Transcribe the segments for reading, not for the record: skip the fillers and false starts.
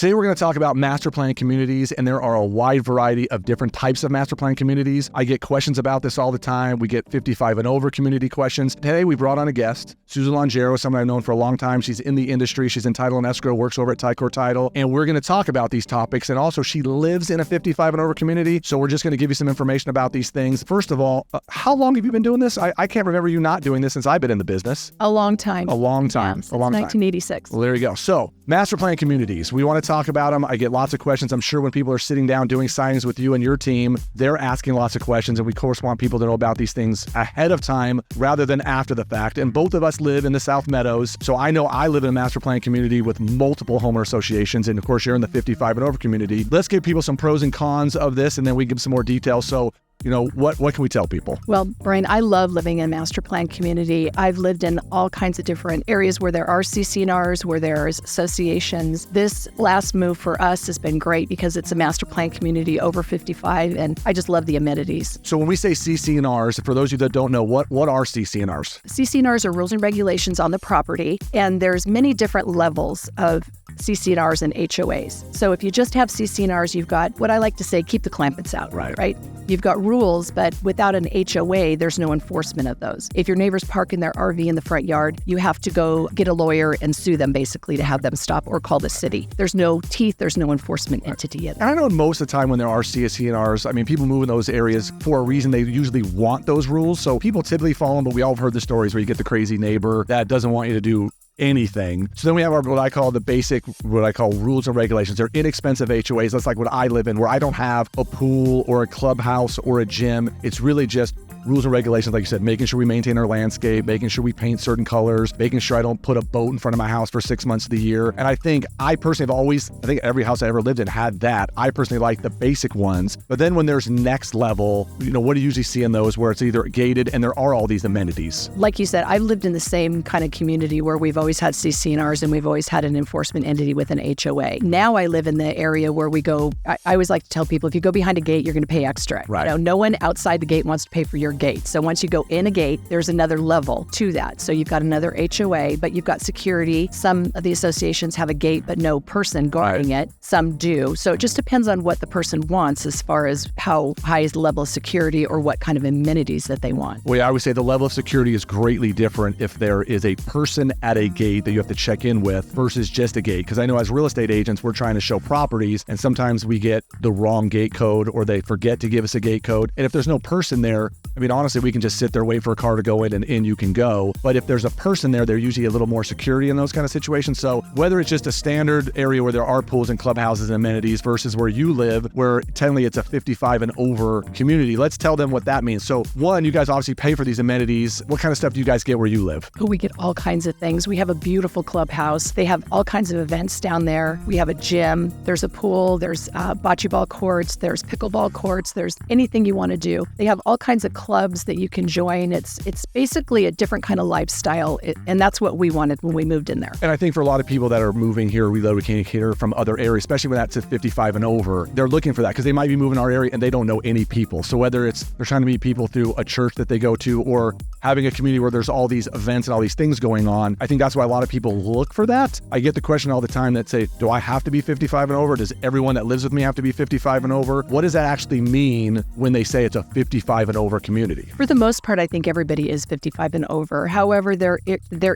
Today we're going to talk about master plan communities, and there are a wide variety of different types of master plan communities. I get questions about this all the time. We get 55 and over community questions. Today we brought on a guest, Susan Longero, someone I've known for a long time. She's in the industry. She's in title and escrow, works over at Ticor Title, and we're going to talk about these topics. And also she lives in a 55 and over community, so we're just going to give you some information about these things. First of all, how long have you been doing this? I can't remember you not doing this since I've been in the business. A long time. A long time. Yeah, since 1986. Well, there you go. So master plan communities, we want to talk about them. I get lots of questions. I'm sure when people are sitting down doing signings with you and your team, they're asking lots of questions, and we of course want people to know about these things ahead of time rather than after the fact. And both of us live in the South Meadows, so I know I live in a master plan community with multiple homeowner associations, and of course you're in the 55 and over community. Let's give people some pros and cons of this, and then we give some more details. So what can we tell people? Well, Brian, I love living in a master plan community. I've lived in all kinds of different areas where there are CC&Rs, where there's associations. This last move for us has been great because it's a master plan community over 55, and I just love the amenities. So when we say CC&Rs, for those of you that don't know, what are CC&Rs? CC&Rs are rules and regulations on the property, and there's many different levels of CC&Rs and HOAs. So if you just have CC&Rs, you've got what I like to say, keep the clampets out, right? You've got rules, but without an HOA, there's no enforcement of those. If your neighbors park in their RV in the front yard, you have to go get a lawyer and sue them basically to have them stop, or call the city. There's no teeth, there's no enforcement entity in it. And I know most of the time when there are CC&Rs, people move in those areas for a reason. They usually want those rules. So people typically follow them, but we all have heard the stories where you get the crazy neighbor that doesn't want you to do anything. So then we have what I call rules and regulations. They're inexpensive HOAs. That's like what I live in, where I don't have a pool or a clubhouse or a gym. It's really just rules and regulations, like you said, making sure we maintain our landscape, making sure we paint certain colors, making sure I don't put a boat in front of my house for 6 months of the year. And I think every house I ever lived in had that. I personally like the basic ones. But then when there's next level, what do you usually see in those where it's either gated and there are all these amenities? Like you said, I've lived in the same kind of community where we've always had CC&Rs and we've always had an enforcement entity with an HOA. Now I live in the area where we go, I always like to tell people, if you go behind a gate, you're going to pay extra. Right. No one outside the gate wants to pay for your gate. So once you go in a gate, there's another level to that. So you've got another HOA, but you've got security. Some of the associations have a gate, but no person guarding it. Some do. So it just depends on what the person wants as far as how high is the level of security or what kind of amenities that they want. Well, I would say the level of security is greatly different if there is a person at a gate that you have to check in with versus just a gate. Because I know as real estate agents, we're trying to show properties, and sometimes we get the wrong gate code or they forget to give us a gate code. And if there's no person there, honestly, we can just sit there, wait for a car to go in, and in you can go. But if there's a person there, there's usually a little more security in those kind of situations. So whether it's just a standard area where there are pools and clubhouses and amenities versus where you live, where technically it's a 55 and over community, let's tell them what that means. So one, you guys obviously pay for these amenities. What kind of stuff do you guys get where you live? We get all kinds of things. We have a beautiful clubhouse. They have all kinds of events down there. We have a gym. There's a pool. There's bocce ball courts. There's pickleball courts. There's anything you want to do. They have all kinds of clubs that you can join. It's basically a different kind of lifestyle, and that's what we wanted when we moved in there. And I think for a lot of people that are moving here, relocating here from other areas, especially when that's at 55 and over, they're looking for that because they might be moving our area and they don't know any people. So whether it's they're trying to meet people through a church that they go to or having a community where there's all these events and all these things going on, I think that's why a lot of people look for that. I get the question all the time that say, do I have to be 55 and over? Does everyone that lives with me have to be 55 and over? What does that actually mean when they say it's a 55 and over community? For the most part, I think everybody is 55 and over. However, there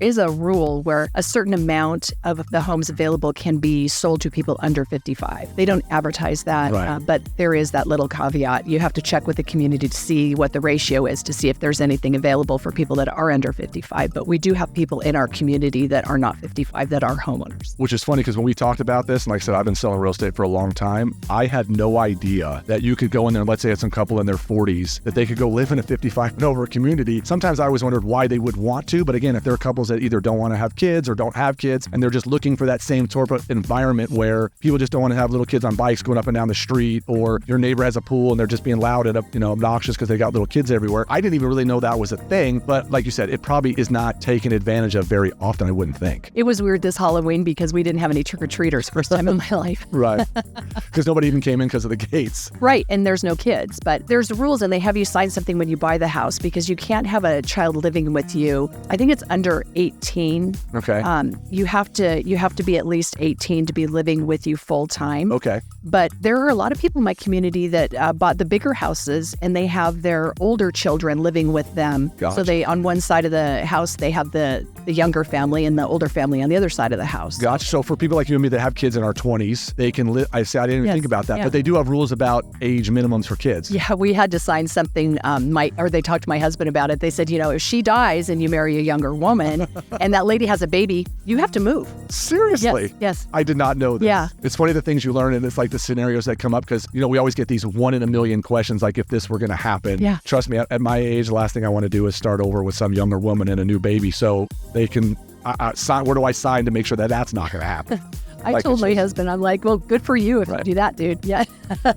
is a rule where a certain amount of the homes available can be sold to people under 55. They don't advertise that, right. But there is that little caveat. You have to check with the community to see what the ratio is to see if there's anything available for people that are under 55. But we do have people in our community that are not 55 that are homeowners. Which is funny because when we talked about this, and like I said, I've been selling real estate for a long time, I had no idea that you could go in there, and let's say it's some couple in their 40s, that they could go live in a 55 and over community. Sometimes I always wondered why they would want to, but again, if there are couples that either don't want to have kids or don't have kids, and they're just looking for that same sort of environment where people just don't want to have little kids on bikes going up and down the street, or your neighbor has a pool and they're just being loud and obnoxious because they got little kids everywhere. I didn't even really know that was a thing, but like you said, it probably is not taken advantage of very often, I wouldn't think. It was weird this Halloween because we didn't have any trick-or-treaters first time in my life. Right. Because nobody even came in because of the gates. Right, and there's no kids, but there's rules, and they have you sign something thing when you buy the house because you can't have a child living with you. I think it's under 18. Okay. You have to be at least 18 to be living with you full time. Okay. But there are a lot of people in my community that bought the bigger houses and they have their older children living with them. Gotcha. So they, on one side of the house, they have the younger family and the older family on the other side of the house. Gotcha. So for people like you and me that have kids in our 20s, they can live. I didn't even think about that, but they do have rules about age minimums for kids. Yeah, we had to sign something. They talked to my husband about it. They said, if she dies and you marry a younger woman, and that lady has a baby, you have to move. Seriously? Yes. I did not know this. Yeah. It's funny the things you learn, and it's like the scenarios that come up because we always get these 1 in a million questions, like if this were going to happen. Yeah. Trust me, at my age, the last thing I want to do is start over with some younger woman and a new baby, so they can. Where do I sign to make sure that that's not going to happen? I told my husband, I'm like, well, good for you if you do that, dude. Yeah.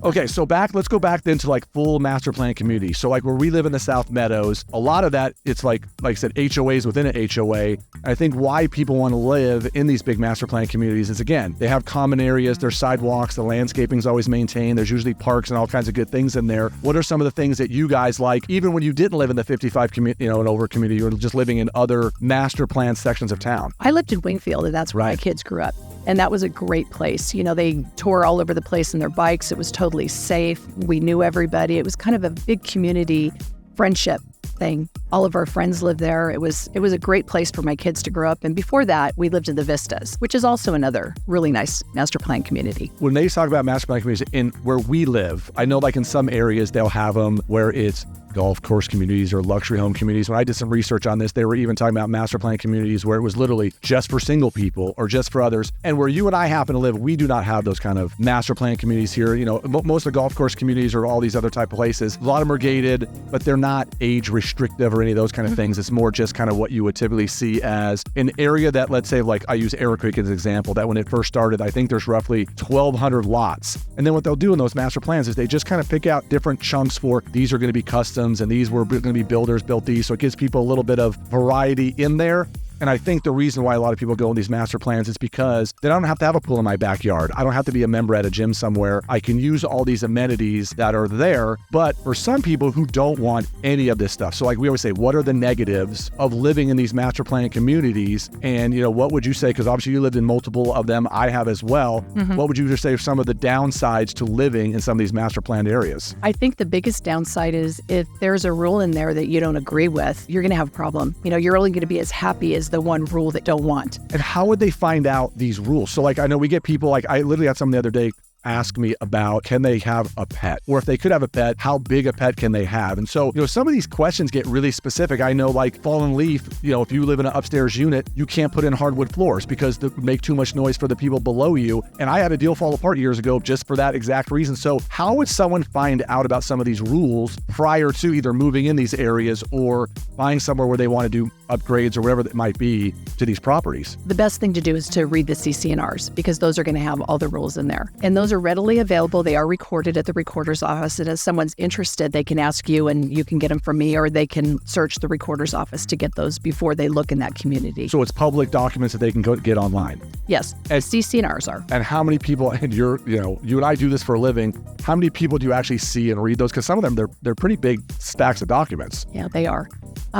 Okay, so let's go back then to like full master plan community. So like where we live in the South Meadows, a lot of that, it's like I said, HOAs within an HOA. I think why people want to live in these big master plan communities is, again, they have common areas, there's sidewalks, the landscaping's always maintained, there's usually parks and all kinds of good things in there. What are some of the things that you guys like, even when you didn't live in the 55 community, and over community, you were just living in other master plan sections of town? I lived in Wingfield, and that's where my kids grew up. And that was a great place. They tore all over the place in their bikes. It was totally safe. We knew everybody. It was kind of a big community friendship thing. All of our friends lived there. It was a great place for my kids to grow up. And before that, we lived in the Vistas, which is also another really nice master plan community. When they talk about master plan communities in where we live, I know like in some areas they'll have them where it's golf course communities or luxury home communities. When I did some research on this, they were even talking about master plan communities where it was literally just for single people or just for others. And where you and I happen to live, we do not have those kind of master plan communities here. Most of the golf course communities or all these other type of places, a lot of them are gated, but they're not age restrictive or any of those kind of things. It's more just kind of what you would typically see as an area that, let's say, like I use Arrow Creek as an example, that when it first started, I think there's roughly 1,200 lots. And then what they'll do in those master plans is they just kind of pick out different chunks for these are going to be customs and these were going to be builders built these. So it gives people a little bit of variety in there. And I think the reason why a lot of people go in these master plans is because they don't have to have a pool in my backyard. I don't have to be a member at a gym somewhere. I can use all these amenities that are there. But for some people who don't want any of this stuff, so like we always say, what are the negatives of living in these master plan communities? And, what would you say? Because obviously you lived in multiple of them. I have as well. What would you just say are some of the downsides to living in some of these master planned areas? I think the biggest downside is if there's a rule in there that you don't agree with, you're going to have a problem. You're only going to be as happy as the one rule that don't want. And how would they find out these rules? So like, I know we get people like, I literally had someone the other day ask me about, can they have a pet? Or if they could have a pet, how big a pet can they have? And so, some of these questions get really specific. I know like fallen leaf, if you live in an upstairs unit, you can't put in hardwood floors because they make too much noise for the people below you. And I had a deal fall apart years ago just for that exact reason. So how would someone find out about some of these rules prior to either moving in these areas or buying somewhere where they want to do upgrades or whatever that might be to these properties? The best thing to do is to read the CC&Rs because those are going to have all the rules in there. And those are readily available. They are recorded at the recorder's office. And if someone's interested, they can ask you and you can get them from me, or they can search the recorder's office to get those before they look in that community. So it's public documents that they can go get online. Yes, and CC&Rs are. And how many people, and you and I do this for a living, how many people do you actually see and read those? Because some of them, they're pretty big stacks of documents. Yeah, they are.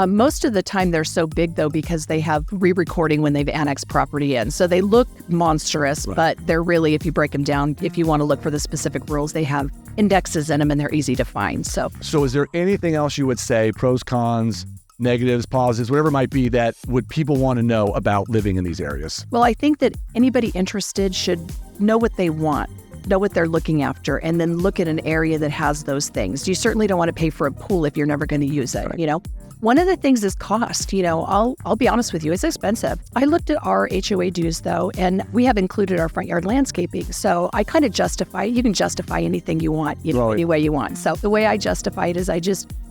Most of the time they're so big though because they have re-recording when they've annexed property in. So they look monstrous, right. But they're really, if you break them down, if you want to look for the specific rules, they have indexes in them and they're easy to find. So is there anything else you would say, pros, cons, negatives, positives, whatever it might be, that would people want to know about living in these areas? Well, I think that anybody interested should know what they want, know what they're looking after, and then look at an area that has those things. You certainly don't want to pay for a pool if you're never going to use it, right. One of the things is cost. I'll be honest with you, it's expensive. I looked at our HOA dues though, and we have included our front yard landscaping. So I kind of justify, you can justify anything you want, any way you want. So the way I justify it is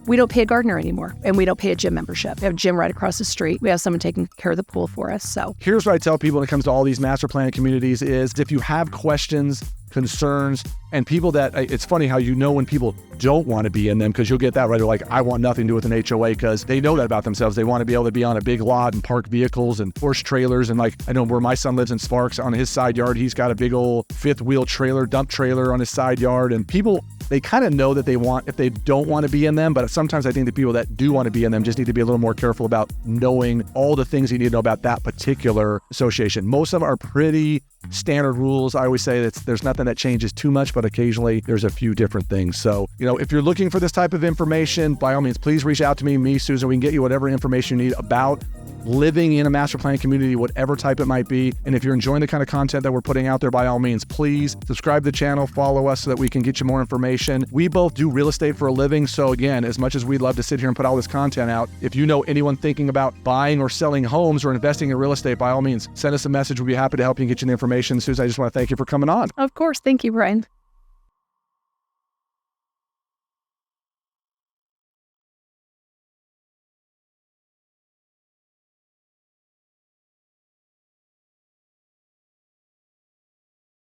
we don't pay a gardener anymore, and we don't pay a gym membership. We have a gym right across the street. We have someone taking care of the pool for us. So here's what I tell people when it comes to all these master plan communities is if you have questions, concerns, and people that, it's funny how when people don't want to be in them, because you'll get that right. They're like, I want nothing to do with an HOA, because they know that about themselves. They want to be able to be on a big lot and park vehicles and horse trailers. And like, I know where my son lives in Sparks, on his side yard, he's got a big old fifth wheel trailer, dump trailer on his side yard. And people they kind of know that if they don't want to be in them, but sometimes I think the people that do want to be in them just need to be a little more careful about knowing all the things you need to know about that particular association. Most of them are pretty standard rules. I always say that there's nothing that changes too much, but occasionally there's a few different things. So, if you're looking for this type of information, by all means, please reach out to me, Susan. We can get you whatever information you need about living in a master plan community, whatever type it might be. And if you're enjoying the kind of content that we're putting out there, by all means, please subscribe to the channel, follow us so that we can get you more information. We both do real estate for a living. So again, as much as we'd love to sit here and put all this content out, if you know anyone thinking about buying or selling homes or investing in real estate, by all means, send us a message. We'll be happy to help you and get you the information. Susan, I just want to thank you for coming on. Of course. Thank you, Brian.